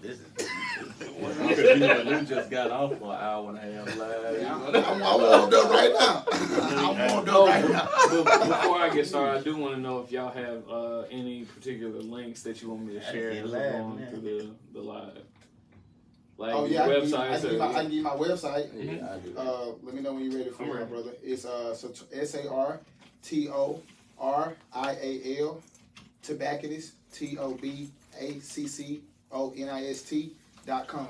This is. Because Anu just got off for an hour and a half live. I'm warmed up right now. I'm warmed up right now. Before I get started, I do want to know if y'all have any particular links that you want me to share as we're going through the live. Like Oh yeah, websites. I can give you my website. Yeah, I do. Let me know when you're ready for it, my brother. It's SARTORIAL Tobacconist TOBACCONIST.com.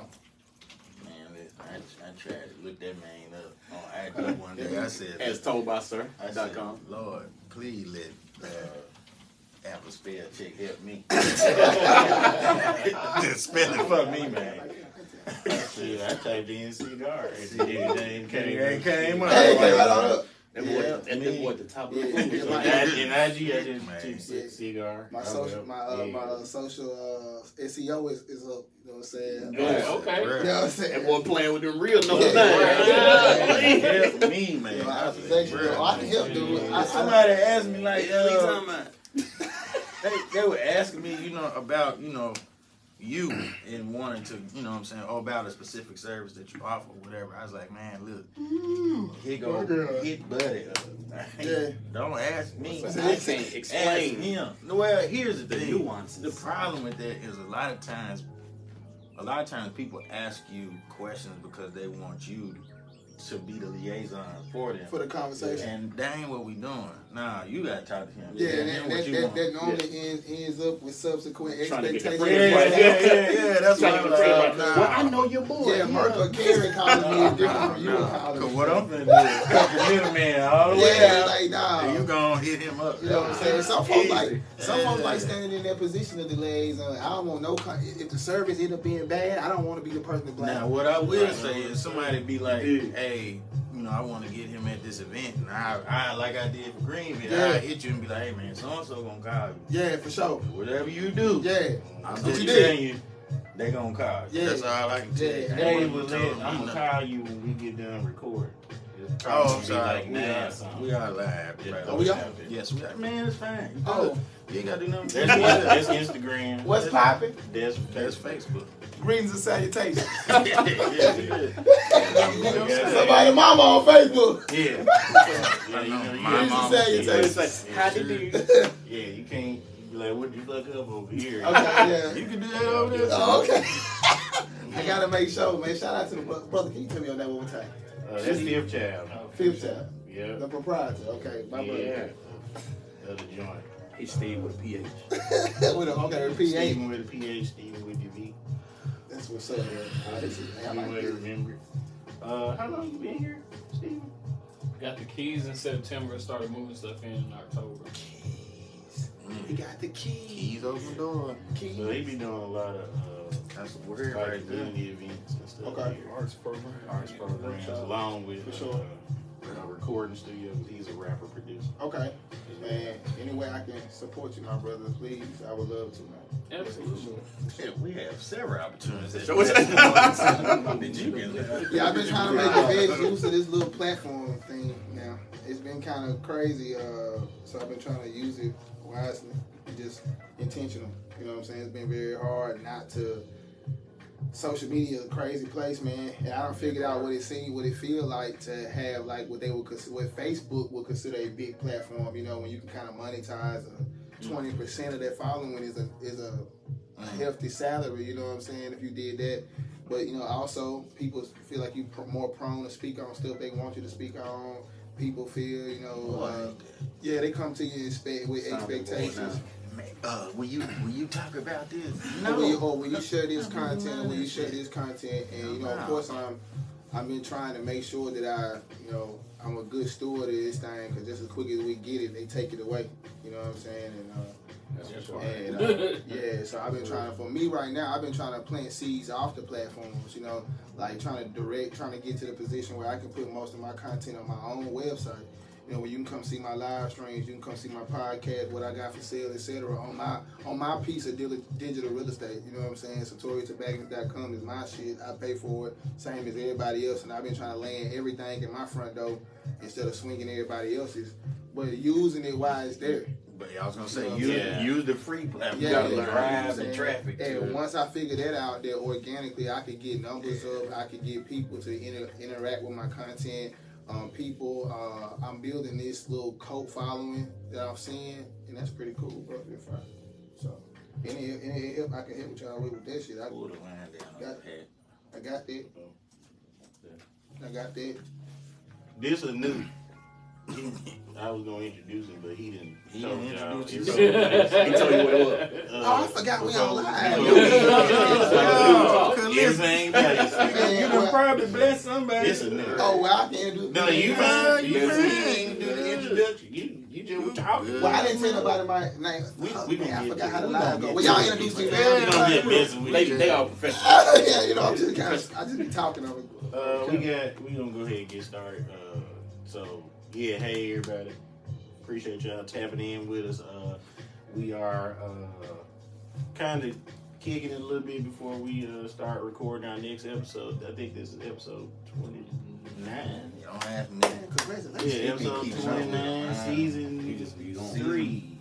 Man, listen, I tried to look that man up on IG one day. I said, As told by sir.com. Lord, please let Apple spell check help me. Just spell it for me, man. Shit, I typed in cigar. It Came up. Hey, came right on up. That boy at the top of the food. In IG, I just typed cigar. My social, social SEO is up. You know what I'm saying? Yeah, okay. You know what I'm saying? That boy playing with them real numbers. Help me, man. I can help, dude. Somebody asked me like, What you talking about? they were asking me, about, you and wanting to, about a specific service that you offer, whatever. I was like, man, look, here go hit buddy. Yeah. Don't ask me. I can't explain. Ask him. Well, here's the thing. Nuances. The problem with that is a lot of times people ask you questions because they want you to be the liaison for them. For the conversation. And that ain't what we doing. Nah, you gotta talk to him. Yeah, and that normally ends up with subsequent Trying to get the expectations. friend Yeah, that's what I'm like. Well, I know your boy. Yeah, Merc or Karen calling me is different from you calling Cause me. what I'm finna do is cut the middleman all the way Yeah, out. like nah. And you gonna hit him up. You know what I'm saying? Some folks like standing in that position of the liaison. I don't want if the service end up being bad, I don't want to be the person to blame. Now, what I will say is somebody be like, hey, I want to get him at this event, and I like I did for Greenville, I hit you and be like, hey man, so and so gonna call you. Yeah, for sure. Whatever you do, I'm What just you telling you, they gonna call you. Yeah. That's all I can tell you. Hey, I'm gonna call you when we get done recording. Oh, I'm sorry. Like we are live. Yeah. Oh, we are? Yes, we are. Man, it's fine. Oh. You ain't gotta do nothing. That's Instagram. What's popping? That's Facebook. Greetings and salutations. Yeah. Somebody mama on Facebook. Yeah. My mom. Salutations. How did you? Yeah, you can't be like, what the fuck up over here? Okay, yeah. You can do that over there. Oh, okay. I gotta make sure, man. Shout out to the brother. Can you tell me on that one more time? That's Fifth Child. Fifth child. Yeah. The proprietor. Okay, my brother. Yeah. That's a joint. He stayed with a PH. With a PA. Stephen with a PH, Stephen with the V. That's what's up, man. You might remember. How long you been here, Stephen? Got the keys in September. Started moving stuff in October. Keys. He got the keys. Keys open the door. Keys. So they be doing a lot of That's a word like right there. community events and stuff. Okay. Here. Arts program. Arts programs, along with For sure. a recording studio. He's a rapper producer. Okay. Man, any way I can support you, my brother, please, I would love to, man. Absolutely. Yeah, we have several opportunities. Did So what's you get Yeah, I've been trying to make the best use of this little platform thing now. It's been kind of crazy, so I've been trying to use it wisely and just intentional. You know what I'm saying? It's been very hard not to. Social media is a crazy place, man. And I done figured out what it feel like to have like what Facebook would consider a big platform. When you can kind of monetize 20% of that following is a hefty salary. You know what I'm saying? If you did that, but also people feel like you more prone to speak on stuff they want you to speak on. People feel, they come to you with expectations. Will you talk about this? No. Will you share this content? Will you share this content? And of course, I've been trying to make sure that I'm a good steward of this thing, because just as quick as we get it, they take it away. You know what I'm saying? So I've been trying to. For me right now, I've been trying to plant seeds off the platforms. Like trying to get to the position where I can put most of my content on my own website. Where you can come see my live streams, you can come see my podcast, what I got for sale, etc. on my piece of digital real estate. You know what I'm saying? SatoriTobacconist.com is my shit. I pay for it, same as everybody else, and I've been trying to land everything in my front door instead of swinging everybody else's, but using it while it's there. But I was gonna say, Yeah. use the free platform. Yeah, You gotta yeah. drive the traffic. And once I figured that out, that organically I could get numbers up, I could get people to interact with my content. I'm building this little cult following that I'm seeing, and that's pretty cool, bro. So, any help I can help with y'all with that shit, Pull the line down. I got that. I got that. This is new. I was gonna introduce him, but he didn't. He didn't introduce you. you. He told you what it was. Oh, I forgot we on live. Everything nice. You can probably bless somebody. This is new. Oh, well, I can't do No, you fine. You fine. ain't do the introduction. You just were talking. Well, I didn't tell nobody my name. We gonna I get forgot you. how the We live gonna go. get Well, you. y'all introduce me, We man. don't get messing with you. They all professional. Yeah, you know, I'm just kind of, I just be talking over. We gonna go ahead and get started. So yeah, hey everybody. Appreciate y'all tapping in with us. We are kind of kicking it a little bit before we start recording our next episode. I think this is episode 29. You don't ask me. Congratulations. Yeah, episode 29, season 3.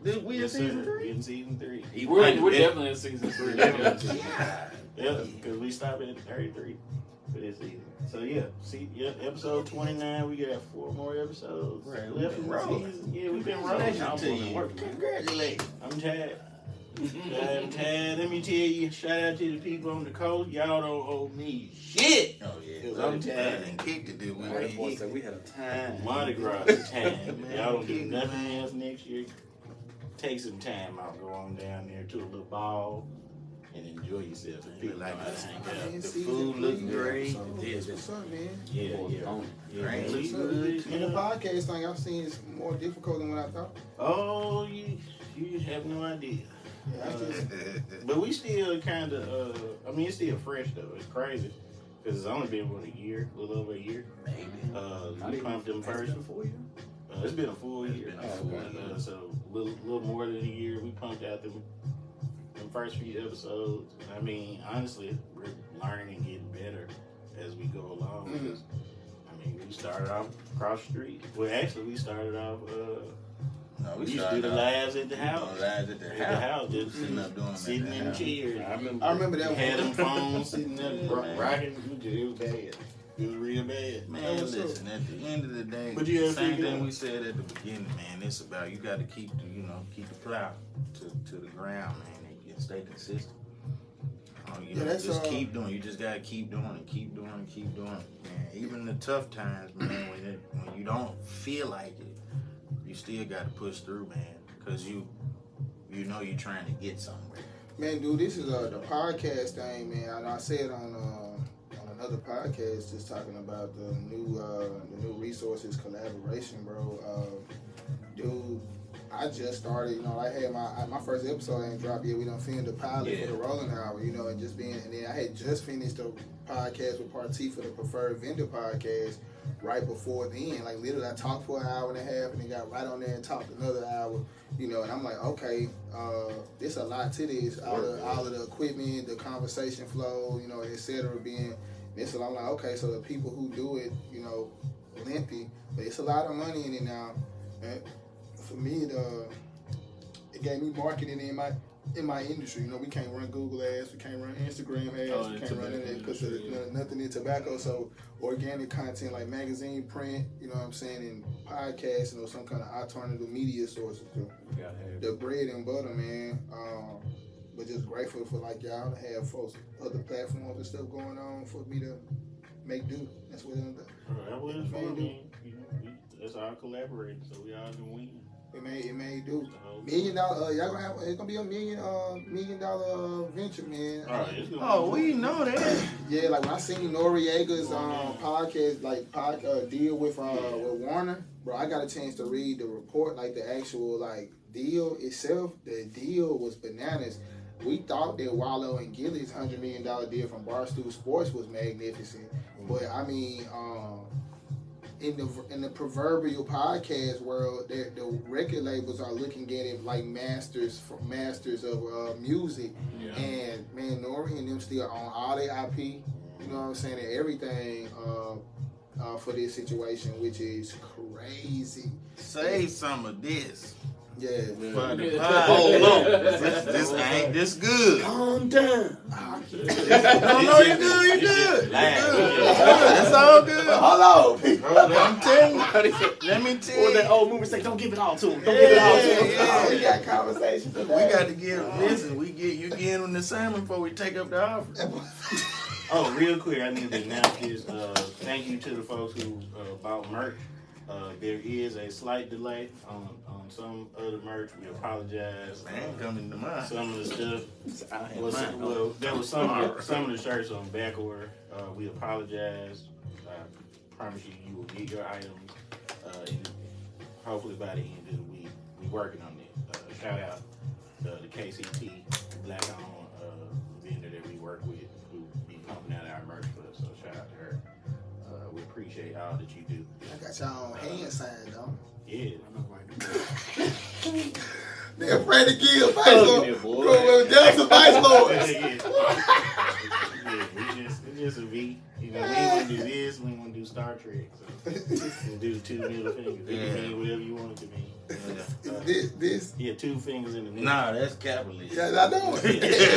Did we in season 3? In season 3. We're definitely in season 3. Yeah, because we stopped at 33 for this season. So episode 29. We got 4 more episodes left in the season. Yeah, we've been rolling. Congratulations. I'm tired. I'm tired. Let me tell you, shout out to the people on the coast. Y'all don't owe me shit. Oh yeah, I'm tired. And kicked it, did we? That boy said we had a time. Mardi Gras time, man. Y'all don't do nothing else next year. Take some time out, go on down there to a little ball and enjoy yourself. The people like know how to hang out. The food looks great. What's up, man? Yeah. Great. Looks good. And the podcast thing I've seen is more difficult than what I thought. Oh, you have no idea. Yeah, I just, But we still kind of, it's still fresh though. It's crazy because it's only been a year, a little over a year. Maybe. We pumped them first. It's been a full year. So a little more than a year. We pumped out them first few episodes. I mean, honestly, we're learning and getting better as we go along. Mm-hmm. I mean, we started off across the street. Well, actually, we started off. No, We used to do the lives at the house. Lives at the house. Just Sitting up doing them sitting at the in the house. chairs. I remember that Had them one. phones sitting there rocking. It was bad. It was real bad. Man, listen, at the end of the day, But you gotta same figure thing out- we said at the beginning, man. It's about you got to keep the plow to the ground, man, and stay consistent. Just keep doing. You just gotta keep doing it, keep doing it, keep doing it, man. Even the tough times, man, when you don't feel like it, you still gotta push through, man, because you know you're trying to get somewhere. Man, dude, this is the podcast thing, man. And I said on another podcast, just talking about the new resources collaboration, bro. Dude, I just started. I had my first episode ain't dropped yet. We done filmed the pilot for the Rolling Hour, and then I had just finished the podcast with Part T for the Preferred Vendor podcast right before then. Like literally, I talked for an hour and a half, and then got right on there and talked another hour. And I'm like, okay, there's a lot to this. All of the equipment, the conversation flow, etc. Being this, I'm like, okay, so the people who do it, lengthy, but it's a lot of money in it now. And for me, it gave me marketing in my industry. We can't run Google ads, we can't run Instagram ads, we can't run anything because nothing in tobacco. So organic content like magazine, print, and podcasts, some kind of alternative media sources. The bread and butter, man. But just grateful for y'all to have folks, other platforms and stuff going on for me to make do. That's what I'm doing. That's what it's for, man. That's our collaborating, so we all can win. It may do. $1 million. Y'all gonna have. It's gonna be a $1 million venture, man. We know that. Yeah, like when I seen Noriega's podcast, deal with Warner, bro. I got a chance to read the report, the actual deal itself. The deal was bananas. We thought that Wallow and Gillies $100 million deal from Barstool Sports was magnificent, but I mean, in the proverbial podcast world, the record labels are looking at it like masters of music, and man, Nori and them still own all their IP. You know what I'm saying? And everything for this situation, which is crazy. save some of this. Yeah. For the Hold on. This ain't this good. Calm down. No, you good. You good. It's all good. Hold on. I'm telling you. Let me tell Or you. that old movie say, don't give it all to him. Don't give it all to him. Yeah. We got conversations. We got to get, listen, you get on the sermon before we take up the offering. Oh, real quick, I need to announce this. Thank you to the folks who bought merch. There is a slight delay on some of the merch. We apologize. Man, coming to mind. Some of the stuff was, mine. well, there was some of the shirts on back order. We apologize. I promise you will get your items. And hopefully by the end of the week. We're working on it. Shout out the KCT Black owned vendor that we work with who be pumping out our merch for us. So shout out to her. We appreciate all that you do. I got y'all hand signed, though. Yeah. They're afraid to give Vice Hugging Lord. it, boy. Go down to Vice Lords. It's just a V. You know, we ain't gonna do this, we ain't gonna do Star Trek. So we'll do 2 middle fingers. It can mean whatever you want it to mean. This. Yeah, 2 fingers in the middle. Nah, that's capitalist. Yeah, I know.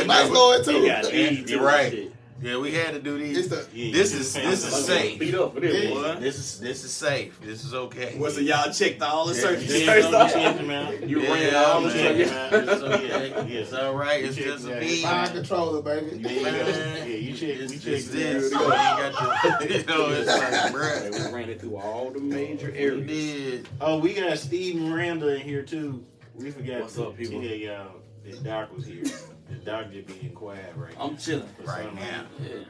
Vice Lord, too. They got these You're right. Yeah, we had to do these. This is safe. Beat up for this, boy. This is safe. This is okay. What's the y'all checked all the searches? You checked them out. You Yeah, ran all the man. searches. It's all right. It's just a V. Fine controller, baby. Yeah, you check. We It's checked this. it You ain't got to, it's like, bruh. We ran it through all the major We areas. did. Oh, we got Steve and Randle in here too. We forgot What's to up, people? tell y'all that Doc was here. The Doc just being quiet right now. I'm chilling. For Right some now. reason.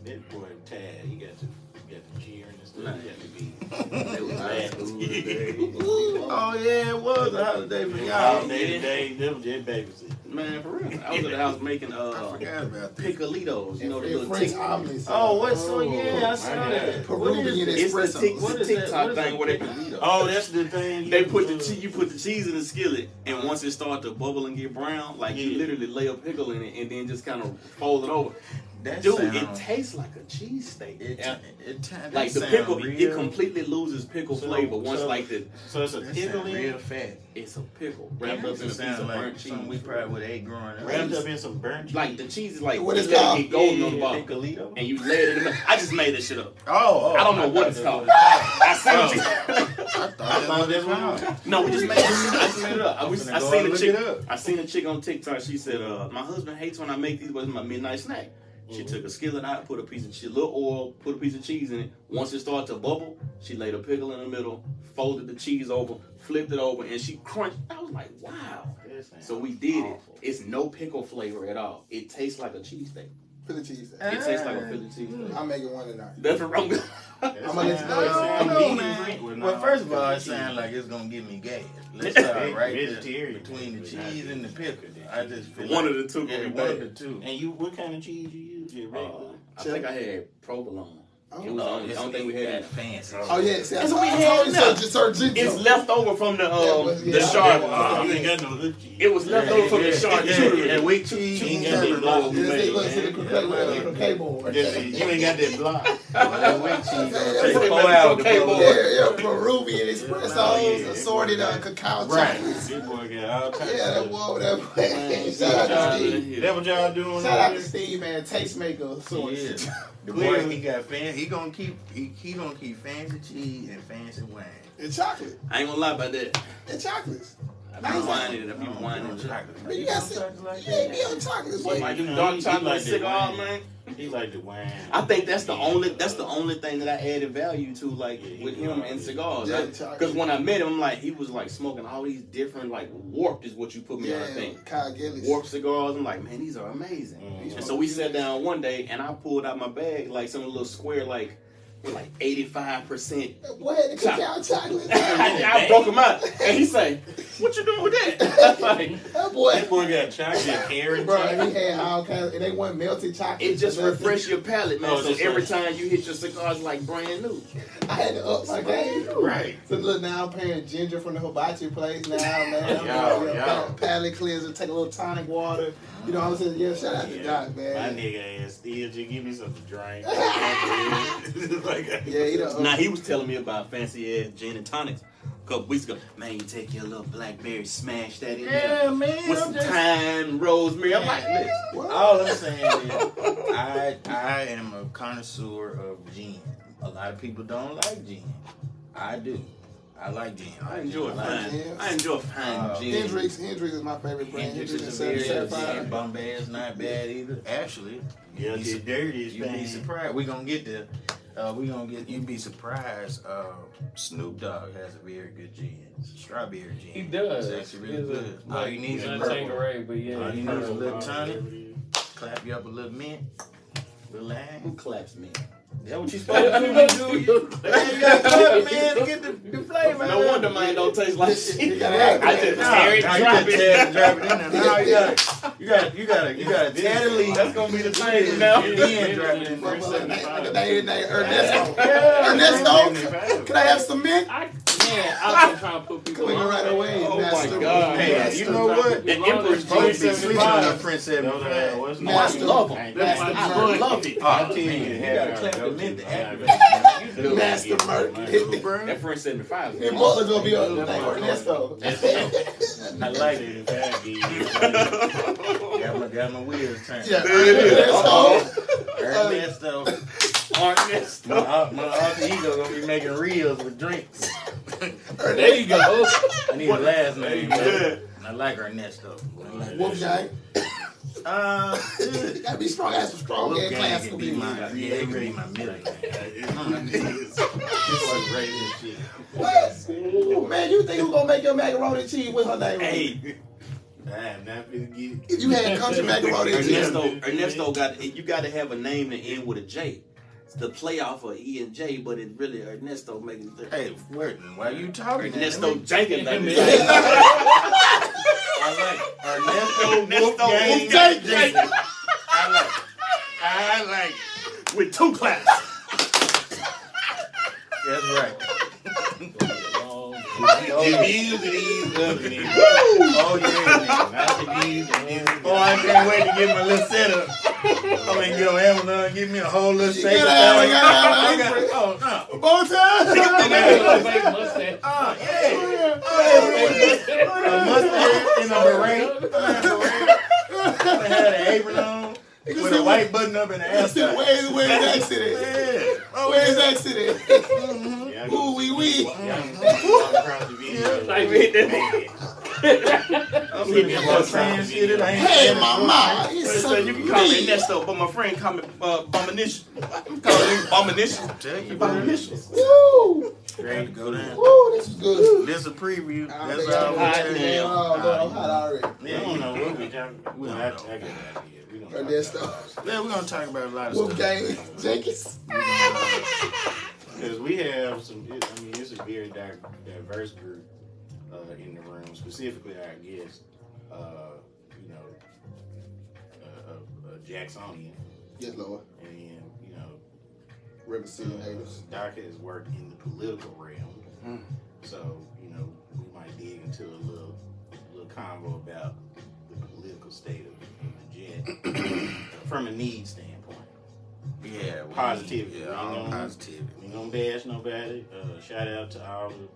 Yeah. That boy Tad, he got to cheering and stuff. Nah. He got to be They was high school today. Oh yeah, it was a holiday for y'all. holiday today. Them just babysit. Man, for real. I was at the house making I forgot about that. piccolitos. You know the little French tick. omelets. Oh, what's so? Yeah, I saw that. Peruvian It's the espresso. tick, What the is that? TikTok What is thing a where they piccolito? Oh, that's the thing. They put the cheese. You put the cheese in the skillet, and once it starts to bubble and get brown, like you Yeah. literally lay a pickle in it and then just kind of fold it over. That Dude, sound- it tastes like a cheesesteak. that Like the sound pickle, real, it completely loses pickle So- flavor once so- like the So it's a that pickle sound in real it, fat. it's a pickle wrapped up in a It piece sounds of like burnt cheese. something we probably would ate growing up. wrapped up in some burnt cheese. Like the cheese is like What you it's let called? it get golden on the bottom, Piccolito? and you lay it in the. I just made this shit up. Oh, I don't know what it's called. I seen it. I thought that was called. No, we just made this shit. I just made it up. I finna I go seen and a look chick. it up. I seen a chick on TikTok. She said, "My husband hates when I make these, but it's my midnight snack." She took a skillet out, put a piece of little oil, put a piece of cheese in it. Once it started to bubble, she laid a pickle in the middle, folded the cheese over, flipped it over, and she crunched. I was like, "Wow!" So we did it. It's no pickle flavor at all. It tastes like a cheesesteak. Philly cheese. It tastes like a Philly cheesesteak. I'm making one tonight. That's what wrong. I'm gonna let you know. I don't know, vegan man. drink. Well, first of all, it sounds like it's gonna give me gas. Let's start right there Vegetarian. between the cheese and the pickle. I just feel One like, of the two. Yeah, gonna be one of bad. the two. And you, what kind of cheese you use? Just regular? I think I had provolone. It was Oh, the only thing we had. fancy. Oh yeah, see, That's what we had now. Sergio. It's left over from the Yeah, the shark. You ain't got no good cheese. It was left over from the shark shooter. And weak cheese. You ain't and got that turtle. block. Yes, they look to the croquet board. You ain't got that block. That weak cheese gonna That's take what 4 hours to croquet blow board. up. Yeah, Peruvian espressos, Oh, yeah. assorted cacao Right. chocolates. This boy got all types Yeah, that of boy, that Man, Shout out to Steve. That what y'all doing? Shout out over to there? Steve, man. Tastemaker sorts. Yeah. The boy, he got fancy. He gonna keep fancy cheese and fancy wine. And chocolate. I ain't gonna lie about that. And chocolates. I be whining it. I be whining it. Man, you got you ain't be on chocolates, boy. Like You them know, dark he chocolate like that cigar, wine. man. He like the wine. I think that's the only thing that I added value to, like Yeah, with he him like and it. cigars. Yeah, Because when I met him, I'm like, he was like smoking all these different, like warped is what you put me on. I think Kyle Gillis. warped cigars. I'm like, man, these are amazing. Mm. And so we sat down one day, and I pulled out my bag like some little square, like with like 85%. What had the cacao chocolate? I broke him out, and he say, "What you doing with that?" Like, That boy. That boy got chocolate, carrot, Bro, chocolate. he had all kinds, and they wasn't melted chocolate. it just refresh your palate, man. Oh, So just every like- time you hit your cigar, it's like brand new. I had to up my game. Right. So look, now I'm paying ginger from the hibachi place now, man. I'm Yo, yo. palate cleanser, take a little tonic water. You know what I'm saying? Yeah, shout out to Doc, My man. nigga ass still just give me something to drink. Yeah, he done. Now he was telling me about fancy ass gin and tonics. a couple weeks ago. Man, you take your little blackberry, smash that in Yeah, there man. with some thyme, rosemary. I'm like, listen. All I'm saying is, I am a connoisseur of gin. A lot of people don't like gin. I do. I like gin. I enjoy fine. I enjoy fine gin. Hendrix is my favorite brand. Hendrix Hendrix is and very good. Certified. Bombay is not bad either. Actually, Yeah, it's dirty. you'd be surprised. We're gonna get there. You'd be surprised. Snoop Dogg has a very good gin. Strawberry gin. He does. It's actually really good. All you need is not purple. Tanqueray, but yeah. All you need is a little tonic. Clap you up a little mint. Little Who lime. claps me? That's what you supposed to do. You gotta clap, man, to get the flavor. No wonder mine don't taste like shit. You gotta have I just tear it, drop it. Drop it in there. Now you gotta tear the leaf. That's gonna be the thing now. Then drop it in there. Ernesto. Ernesto, can I have some mint? I've been trying to put people Coming on. right away. Oh Master. my God. Hey, you know what? The Emperor's Folks be Juice. sleeping on the Prince 75. What's Oh, I love them. Master I love it. Oh, you, man, you have gotta clap our the mint to go-to. activate. Master Merc. That French 75. And Butler's gonna be on the thing. Ernesto. I like it. Got my wheels turned. Yeah. Ernesto. My alter ego gonna be making reels with drinks. There you go. I need a last name. Yeah. I like Ernesto. Wolfgang. Good. You gotta be strong. Have some strong head Wolfgang class can to be be my, yeah, it can be my middle name. Ooh, man, you think who's gonna make your macaroni and cheese with her name? Hey, I am not gonna get If you had country macaroni and cheese. Ernesto you got to have a name that end with a J. It's the play off of E and J, but it really Ernesto making it. Hey, why you talking? Ernesto Jenkins. I like Ernesto Wolfgang Jenkins. I like With 2 claps. That's right. Oh yeah. Oh, I can't wait to get my little setup. I'm gonna get on Amazon and give me a whole little shake. Oh no. Bow tie. Mustache. Oh yeah. A mustache and a beret. I had an apron on with a white button up in the ass. Where's the accident? Yeah. Oh, Where's the accident? Ooh, wee wee. Hey, mama. It's So you can call me Ernesto, but my friend call me Bombinition. I'm calling him Bombinition. Tell you, Bombinition. Woo. ready to go down. Woo, this is good. This is a preview. I That's think all I'm we hot, tell man. you. Oh, Lord, I'm hot already. We don't know what we talking about. We don't have to. I get that idea. We don't Or know. that stuff. Yeah, we're gonna talk about a lot of Wolfgang stuff. Jenkins. Because we have some, I mean, it's a very diverse group in the room, specifically our guest, you know, Jacksonian. Yes, Lord. And, you know, Representatives. Doc has worked in the political realm. So, you know, we might dig into a little convo about the political state of the jet from a need standpoint. Yeah, Positivity. Yeah, all positivity. We don't bash nobody. Shout out to all the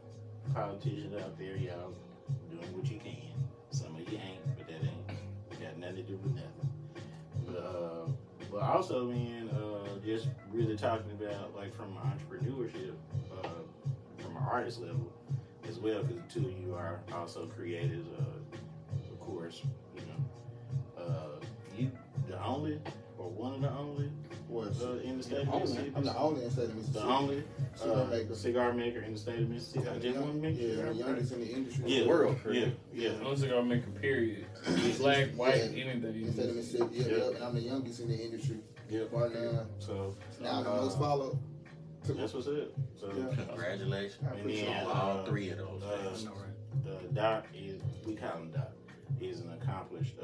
politicians out there. Y'all doing what you can. Some of you ain't, but that ain't got nothing to do with nothing. But also, man, just really talking about like from entrepreneurship, from an artist level as well, because the two of you are also creators. Of course, you know, you the only or one of the only. In the state of Mississippi. I'm the only in the state of Mississippi. The only Cigar maker. cigar maker in the state of Mississippi. I just want to make Yeah, sure. the youngest in the industry. Yeah, World, yeah. No cigar maker, period. Black, white, anything. In the state of Mississippi. Yeah, and I'm the youngest in the industry. Yeah. Right now. So Now I'm the most followed. that's what's up. So Yeah. Congratulations I appreciate then, it. on all three of those. the Doc is, we call him Doc, is an accomplished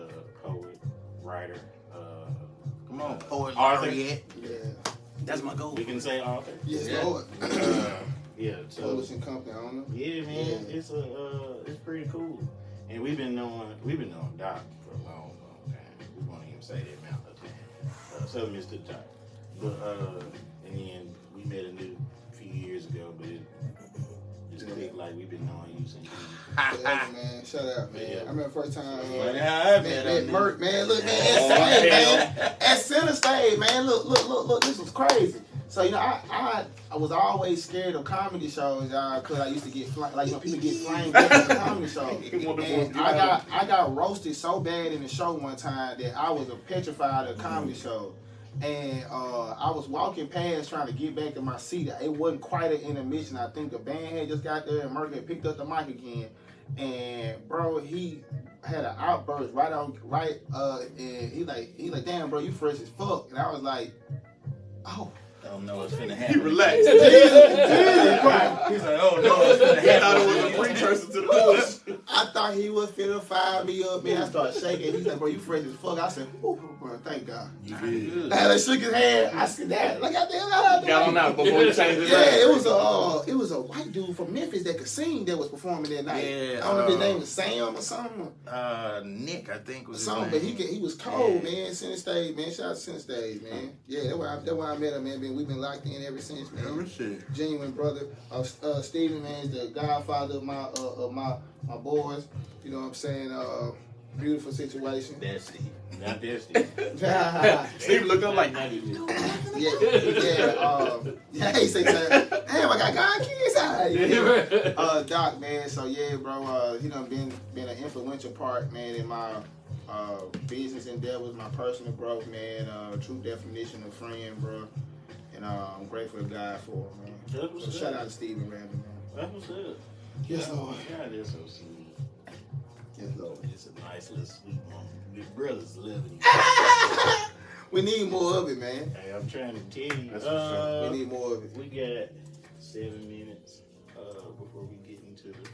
poet, writer. Come on, poet Arthur. laureate. Yeah. That's my goal. We can say author. Yes, Yeah. Lord. Yeah. So Publishing company owner. yeah, man, Yeah. it's pretty cool. And we've been knowing Doc for a long time. We won't even say that amount of time. So Mr. Doc. But and then we met a few years ago, but it just clicked act like we've been knowing you since. Yeah, man, shut up, man. Yeah. I remember first time. Funny how I met Man, him. Merc, man, look, man, at center stage, man, look, this was crazy. So, you know, I was always scared of comedy shows, cause I used to get people get flamed at the comedy show. And I got roasted so bad in the show one time that I was petrified of comedy shows. And I was walking past trying to get back to my seat. It wasn't quite an intermission. I think the band had just got there and Merc had picked up the mic again. And bro, he had an outburst and he like, damn bro, you fresh as fuck. And I was like, oh. I don't know what's finna He happen. relaxed. Jesus Christ. He's like, oh no, what's finna He thought it happen. was a precursor to the bush. I thought he was finna fire me up, man. I started shaking. He's like, bro, you fresh as fuck. I said, ooh, bro, thank God. You good. And I shook his hand. I said, that. Like, I Got on out before he changed his Yeah, name. it was a white dude from Memphis that could sing that was performing that night. Yeah, I don't know if his name was Sam or something. Nick, I think was his Something, name. but he was cold, Yeah. man. Center stage, man. Shout out to Center stage, man. Yeah, that's why I met him, man. We've been locked in ever since, man. Ever since. Genuine brother. Steven, man, is the godfather of my boys. You know what I'm saying? Beautiful situation. That's Steve. Not this. Steve. Steve looked up like, not even. Yeah, he said, damn, I got God kids out here. Doc, man, so yeah, bro, he done been an influential part, man, in my business endeavors, my personal growth, man, true definition of friend, bro, and I'm grateful to God for him, man. So shout out to Stephen Randle, man. That was it. Yes, Lord. God, that's so sweet. Yes, Lord. It's a nice little sweet moment. Your brother's loving you. We need more of it, man. Hey, I'm trying to tell you. That's for sure. We need more of it. We got 7 minutes before we get into the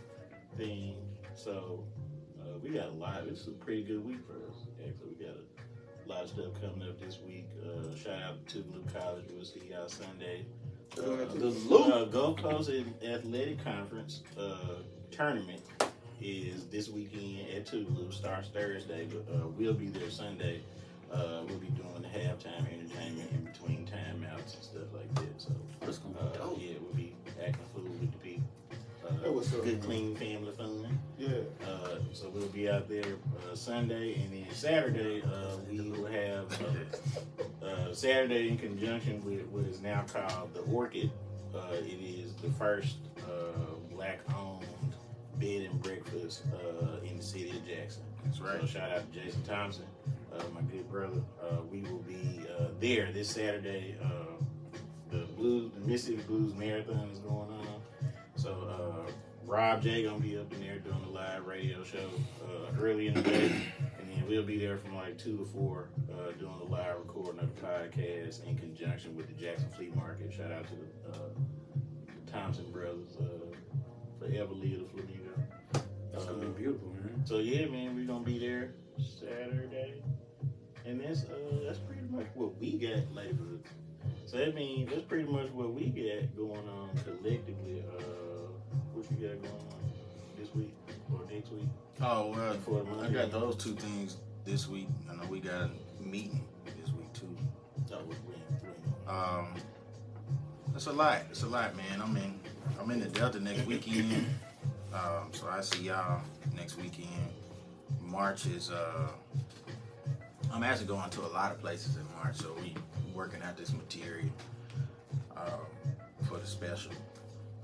thing. So we got a lot. It's a pretty good week for us. Actually, we got a lot of stuff coming up this week. Shout out to Luke College. We'll see y'all Sunday. The Gulf Coast Athletic Conference tournament is this weekend at Toulouse. Starts Thursday, but we'll be there Sunday. We'll be doing the halftime entertainment in between timeouts and stuff like that. So That's gonna be dope. yeah, we'll be acting fool with the people. Hey, what's up, Good, man? clean family fun. Yeah. So we'll be out there Sunday, and then Saturday we will have Saturday in conjunction with what is now called the Orchid. It is the first black-owned bed and breakfast in the city of Jackson. That's right. So shout out to Jason Thompson, my good brother. We will be there this Saturday. The Mississippi Blues Marathon is going on. So Rob J gonna be up in there doing a live radio show early in the day, and then we'll be there from like 2 to 4 doing the live recording of the podcast in conjunction with the Jackson Flea Market. Shout out to the Thompson brothers, forever leader Flamingo. That's gonna be beautiful, man. So yeah, man, we're gonna be there Saturday, and that's pretty much what we got labeled. So that means that's pretty much what we got going on collectively. What you got going on this week or next week? Oh, well, Before the I Monday. got those two things this week. I know we got a meeting this week too. No, when? It's a lot. It's a lot, man. I'm in the Delta next weekend. So I see y'all next weekend. March is I'm actually going to a lot of places in March, so we working out this material for the special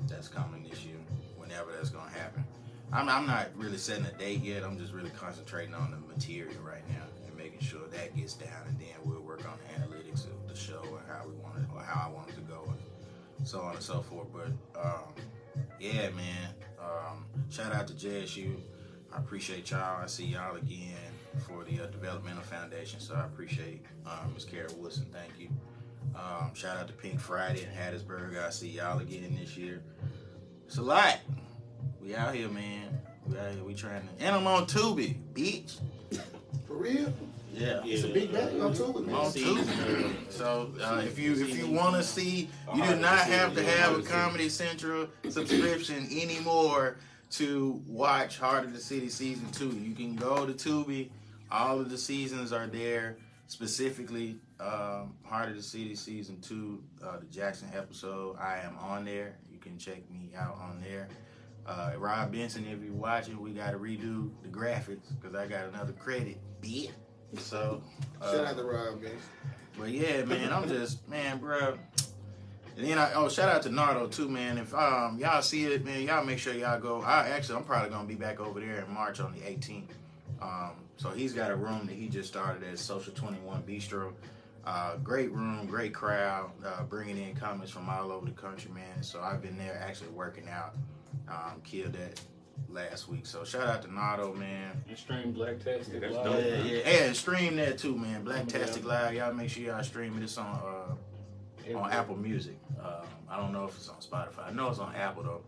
that's coming this year, whenever that's gonna happen. I'm not really setting a date yet. I'm just really concentrating on the material right now and making sure that gets down, and then we'll work on the analytics of the show and how we want it, or how I want it to go, and so on and so forth. But yeah, man. Shout out to JSU. I appreciate y'all. I see y'all again for the Developmental Foundation. So I appreciate Ms. Kara Woodson. Thank you. Shout out to Pink Friday in Hattiesburg. I see y'all again this year. It's a lot. We out here, man. We out here. We trying to. And I'm on Tubi, bitch. For real? Yeah. It's a big bag on tour with me. On Tubi. So if you want to see, you do not have to have a Comedy Central subscription anymore to watch Heart of the City Season 2. You can go to Tubi. All of the seasons are there. Specifically, Heart of the City Season 2, the Jackson episode. I am on there. You can check me out on there. Rob Benson, if you're watching, we got to redo the graphics because I got another credit, bitch. So Shout out to Rob Benson. But yeah, man, I'm just, man, bro. And then shout out to Nardo too, man. If y'all see it, man, y'all make sure y'all go. I'm probably gonna be back over there in March on the 18th. So he's got a room that he just started at Social 21 Bistro. Great room, great crowd, bringing in comments from all over the country, man. So I've been there actually working out. Killed that last week. So shout out to Nardo, man. And stream Blacktastic That's Live. dope. Yeah, and stream that too, man. Blacktastic Live. Y'all make sure y'all stream it. It's on Apple Music. I don't know if it's on Spotify. I know it's on Apple though.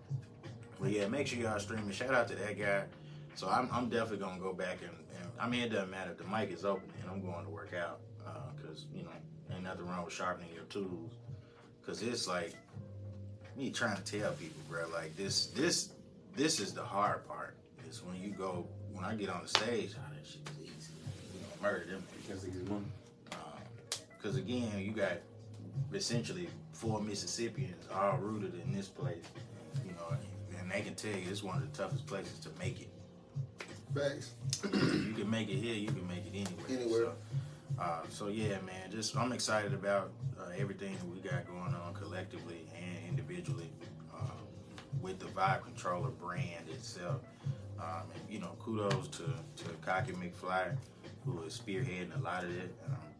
But yeah, make sure y'all stream it. Shout out to that guy. So I'm definitely gonna go back and I mean, it doesn't matter if the mic is open and I'm going to work out because ain't nothing wrong with sharpening your tools. Because it's like me trying to tell people, bro, like this is the hard part. It's when I get on the stage, that shit is easy. We gonna murder them That's a good one. because again, you got essentially 4 Mississippians all rooted in this place, and they can tell you it's one of the toughest places to make it. Thanks. You can make it here, you can make it anywhere. So yeah, man, I'm excited about everything that we got going on collectively and individually with the Vibe Controller brand itself. And kudos to Cocky McFly, who is spearheading a lot of it.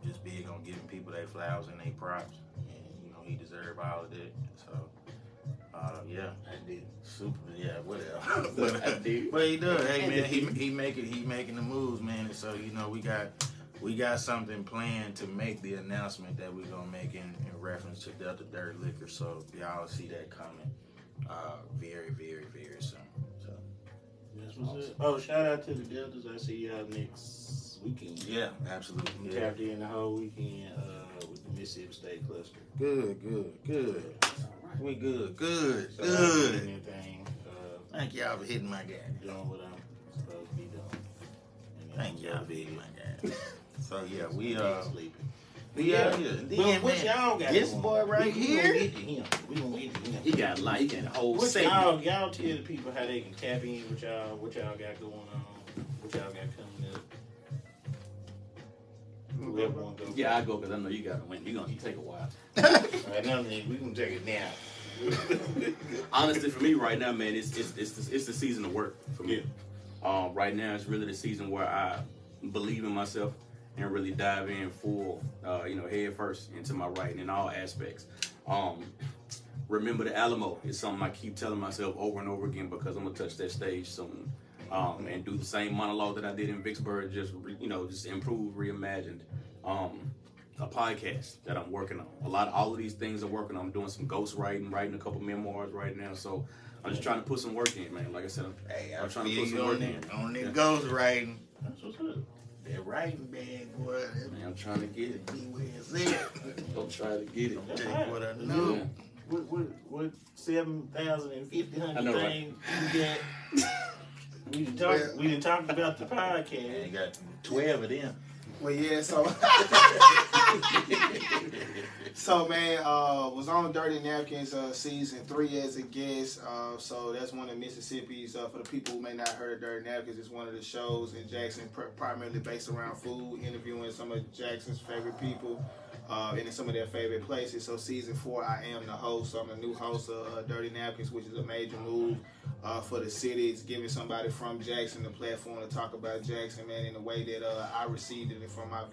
Just big on giving people their flowers and their props, and he deserved all of that. So yeah, I did. super. Yeah, whatever. I did. But he does. Hey man, he making the moves, man. And so we got something planned to make the announcement that we're gonna make in reference to Delta Dirt Liquor. So y'all see that coming very, very, very soon. So That's what's up. Oh, shout out to the Deltas. I see y'all next weekend. yeah, absolutely. We Yeah. tapped in the whole weekend with the Mississippi State Cluster. Good. We good. So anything, Thank y'all for hitting my guy. doing what I'm supposed to be doing. And Thank y'all for hitting my guy. So yeah, we sleeping. yeah. But what y'all got this going boy on? right here. We gonna get to him. He got a lot. He got a whole What segment. y'all tell the people how they can tap in with y'all, what y'all got going on, what y'all got coming up. Whoever want to go. Yeah, I go because I know you got to win. You take a while. All right, now we can take it now. Honestly, for me right now, man, it's the season of work for me. Right now, it's really the season where I believe in myself and really dive in full, head first into my writing in all aspects. Remember the Alamo is something I keep telling myself over and over again because I'm gonna touch that stage soon, and do the same monologue that I did in Vicksburg, just improved, reimagined. A podcast that I'm working on. All of these things I'm working on. I'm doing some ghost writing a couple memoirs right now. So I'm just trying to put some work in, man. Like I said, I'm trying to put some work in. On that ghost writing. That's what's up. That writing bag, boy. Man, I'm trying to get it. Be where it's at. I'm trying to get it. Take what I know. Yeah. What 7,050 I know, right? things you got? We done talked about the podcast. You got 12 of them. Well, yeah, so man, was on Dirty Napkins season 3 as a guest. So that's one of Mississippi's, for the people who may not heard of Dirty Napkins, it's one of the shows in Jackson primarily based around food, interviewing some of Jackson's favorite people and in some of their favorite places. So season 4, I am the host. So I'm the new host of Dirty Napkins, which is a major move for the city. It's giving somebody from Jackson the platform to talk about Jackson, man, in the way that I received it from my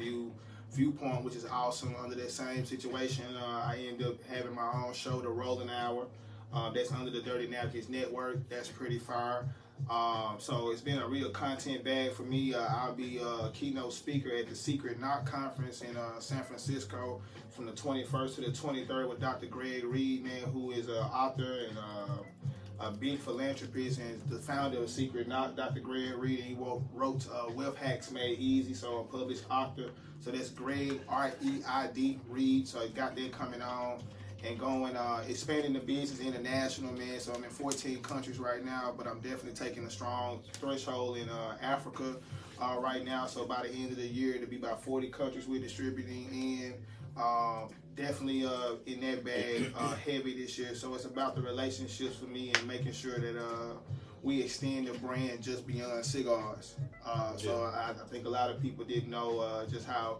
viewpoint, which is awesome. Under that same situation, I ended up having my own show, The Rolling Hour. That's under the Dirty Napkins Network. That's pretty far. So it's been a real content bag for me. I'll be a keynote speaker at the Secret Knock Conference in San Francisco from the 21st to the 23rd with Dr. Greg Reed, man, who is an author and a big philanthropist and the founder of Secret Knock. Dr. Greg Reed, and he wrote Wealth Hacks Made Easy, so a published author. So that's Greg, R-E-I-D, Reed. So I got that coming on and going, expanding the business international, man. So I'm in 14 countries right now, but I'm definitely taking a strong threshold in Africa. right now. So by the end of the year, it'll be about 40 countries we're distributing in. Definitely in that bag heavy this year. So it's about the relationships for me and making sure that we extend the brand just beyond cigars. So I think a lot of people didn't know just how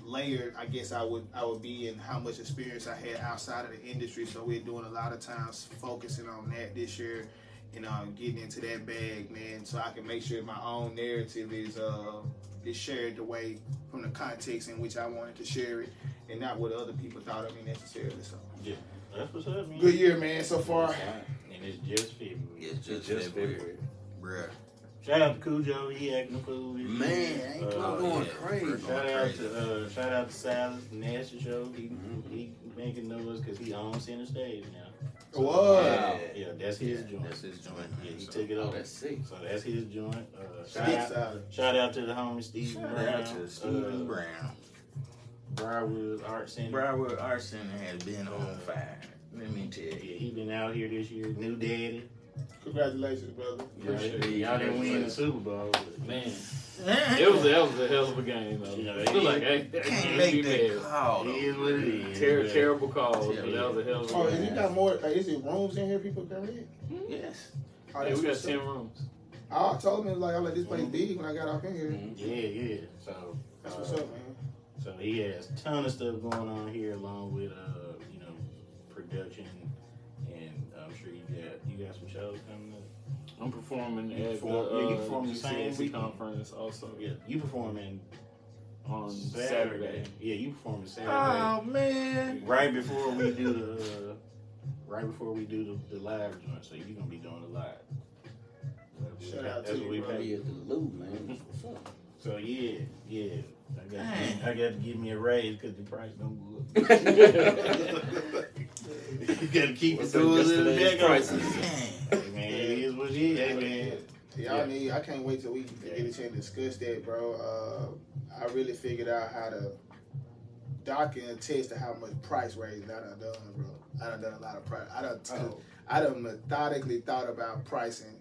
layered I guess I would be and how much experience I had outside of the industry. So we're doing a lot of times focusing on that this year and getting into that bag, man, so I can make sure my own narrative is shared the way from the context in which I wanted to share it and not what other people thought of me necessarily. So Yeah, that's what's up, man. good year, man, so far. And it's just February. It's just February. Bruh. Shout out to Cujo, he acting a fool. Man, ain't going crazy. Shout out to Silas, Nasty Show. He making noise because he owns center stage now. So, Wow. Yeah, that's his joint. That's his joint. Yeah, he took it over. That's sick. So that's his joint. Salad. Shout out to the homie Stephen Shout Brown. out to Stephen Brown. Briarwood Art Center. Briarwood Art Center has been on fire. Let me tell Yeah, you. he been out here this year. New daddy. Congratulations, brother. Y'all didn't win the Super Bowl. But Man, that was a hell of a game, though. You know, I feel like, hey, Can't make that call. it is what it is. Terrible call, but that was a hell of a Oh, game. and you got more? Is it rooms in here people come in? Yes. Oh, Yeah, that's we got what's 10 up. rooms. I told him I'm like this place big when I got off in here. Yeah. So That's what's up, man. So he has a ton of stuff going on here, along with production, and I'm sure you got some shows coming up. I'm performing at you perform the the same GCSE weekend. conference also. Yeah, you performing On Saturday. Saturday. Yeah, you performing Saturday. Oh man. Right before we do the live joint, so you're gonna be doing the live. Shout out That's to what you, we bro. pay. At the Lou, man. What's up? So yeah. Dang. I got to give me a raise because the price don't go up. You got to keep it doing Yesterday's prices. Dang. Hey, man, it is what it is. Hey, man. Y'all need. I can't wait till we get a chance to discuss that, bro. I really figured out how to dock and attest to how much price raising I done, bro. I done a lot of price. I done methodically thought about pricing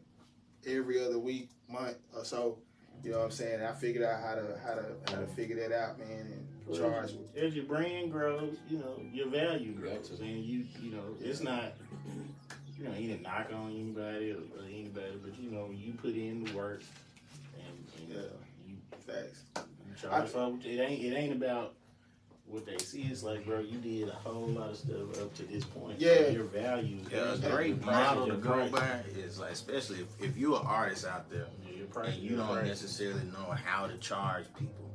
every other week, month or so. You know what I'm saying? I figured out how to figure that out, man, and charge. As your brand grows, your value grows, and you it's not, he didn't knock on anybody or anybody, but you put in the work, and you Facts. charge folks. It ain't about what they see. It's like, bro, you did a whole lot of stuff up to this point. Yeah. So your value. Yeah, a great model to go by is like, especially if you're an artist out there and you don't necessarily know how to charge people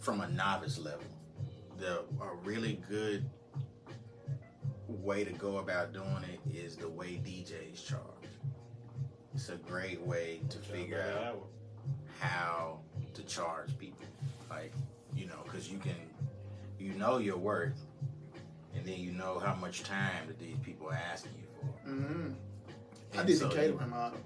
from a novice level. A really good way to go about doing it is the way DJs charge. It's a great way to figure out how to charge people. Like, because you know your worth, and then you know how much time that these people are asking you for. Mm-hmm. I And did so the catering model.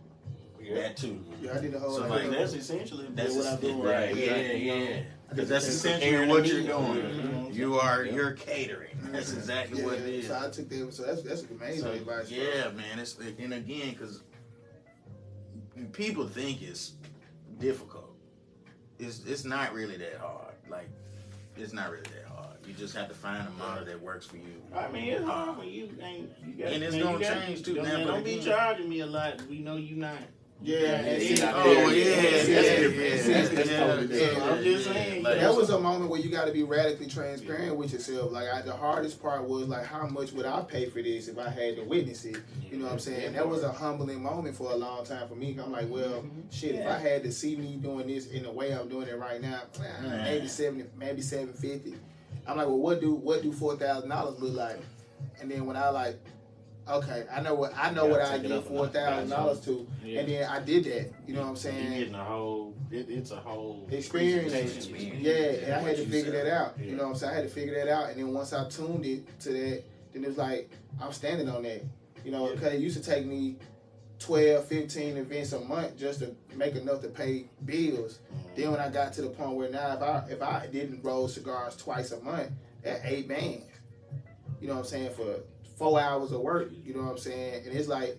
that too. Yeah, I did the whole. So, like, like, That's essentially That's what I'm doing. right. Yeah. Because that's essentially what you're doing. You're catering. That's exactly what it is. So I took that. So that's amazing So, advice. yeah, man. It's and again, because people think it's difficult. It's not really that hard. Like, it's not really that hard. You just have to find a model that works for you. I mean, it's hard when you ain't. You got, And it's man, gonna you got- change, too, Don't, now, but don't be again- charging me a lot. We know you not. Yeah, It's not Oh, there. yeah. I'm just saying. Like, That was a moment where you got to be radically transparent with yourself. Like, the hardest part was like, how much would I pay for this if I had to witness it? You know what I'm saying? That was a humbling moment for a long time for me. I'm like, well, shit, if I had to see me doing this in the way I'm doing it right now, maybe 70, maybe 750. I'm like, well, what do $4,000 look like? And then when I like, okay, I know what I give $4,000 to, Yeah. and then I did that. You know what I'm You're saying? getting a whole. It's a whole Experience. presentation. Yeah, and I had to What you figure said. that out. Yeah. You know what I'm saying? I had to figure that out, and then once I tuned it to that, then it was like I'm standing on that. You know, because it used to take me 12, 15 events a month just to make enough to pay bills. Then when I got to the point where now if I didn't roll cigars twice a month, at 8 bands, you know what I'm saying, for 4 hours of work, you know what I'm saying? And it's like,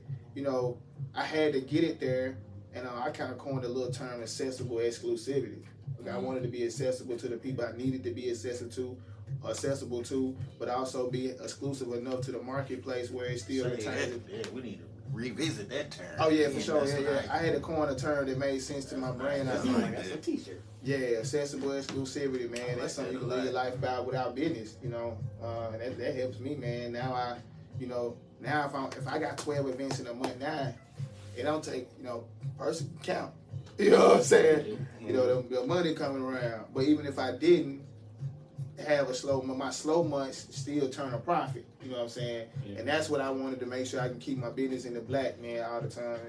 I had to get it there And I kind of coined a little term, accessible exclusivity. Like I wanted to be accessible to the people I needed to be accessible to, but also be exclusive enough to the marketplace where it still retains. Yeah, we need to revisit that term. Oh yeah, for sure. Yeah. I had to coin a term that made sense to my brain. That's a t-shirt. Yeah, accessible exclusivity, man. That's something you can live your life about without business, and that helps me, man. Now now if I got 12 events in a month now, it don't take, person count. You know what I'm saying? The money coming around. But even if I didn't have my slow months still turn a profit. You know what I'm saying? Yeah. And that's what I wanted to make sure I can keep my business in the black, man, all the time.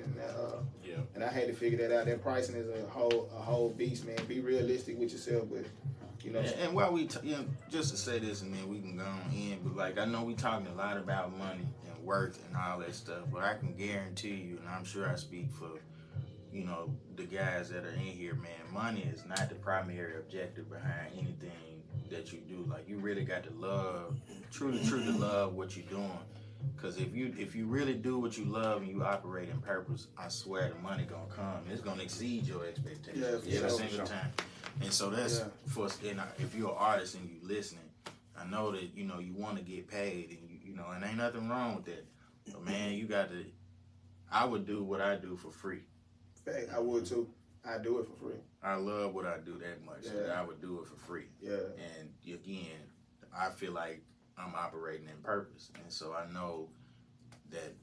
And I had to figure that out. That pricing is a whole beast, man. Be realistic with yourself, but And while we, just to say this, and then we can go on in. But like I know we talking a lot about money and worth and all that stuff, but I can guarantee you, and I'm sure I speak for, the guys that are in here, man. Money is not the primary objective behind anything that you do. Like you really got to love, truly love what you're doing. Because if you really do what you love and you operate in purpose, I swear the money gonna come. It's gonna exceed your expectations every single time. And so that's for. And if you're an artist and you listening, I know that you want to get paid, and and ain't nothing wrong with that. But man, you got to. I would do what I do for free. I would too. I do it for free. I love what I do that much. So that I would do it for free. Yeah. And again, I feel like I'm operating in purpose, and so I know that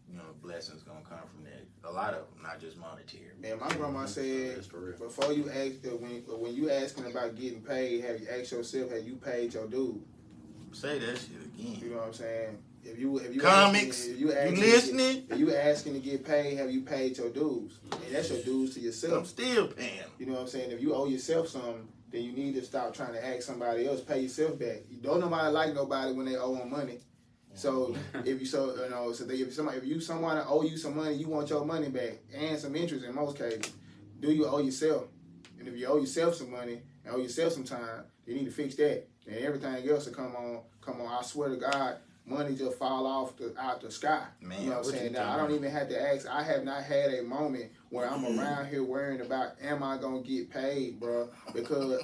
blessings gonna come from that. A lot of them, not just monetary. Man, my grandma said before you ask when you asking about getting paid, have you asked yourself, have you paid your dues? Say that shit again. You know what I'm saying? If you comics, you listening? If you asking to get paid, have you paid your dues? And that's your dues to yourself. I'm still paying. You know what I'm saying? If you owe yourself something, then you need to stop trying to ask somebody else. Pay yourself back. You don't nobody like nobody when they owe them money. So if someone owe you some money, you want your money back and some interest in most cases. Do you owe yourself? And if you owe yourself some money and owe yourself some time, you need to fix that. And everything else will come on. I swear to God, money just fall out the sky. Man, you know what I'm saying? Now, I don't even have to ask. I have not had a moment where I'm around here worrying about, am I going to get paid, bro? Because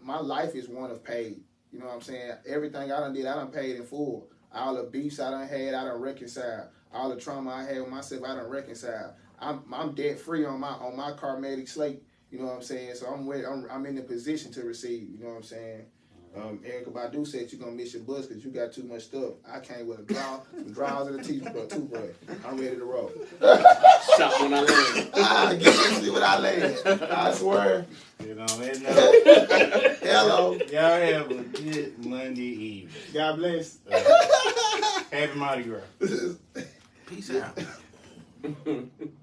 my life is one of paid. You know what I'm saying? Everything I done paid in full. All the beefs I done had, I done reconciled. All the trauma I had with myself, I done reconciled. I'm debt free on my karmatic slate. You know what I'm saying? So I'm in the position to receive. You know what I'm saying? Erykah Badu said you're gonna miss your bus because you got too much stuff. I came with some drawers and a toothbrush. I'm ready to roll. Shot when I land. Get to see what I land. I swear. Hello. Y'all have a good Monday evening. God bless. Happy Mardi Gras. Peace out.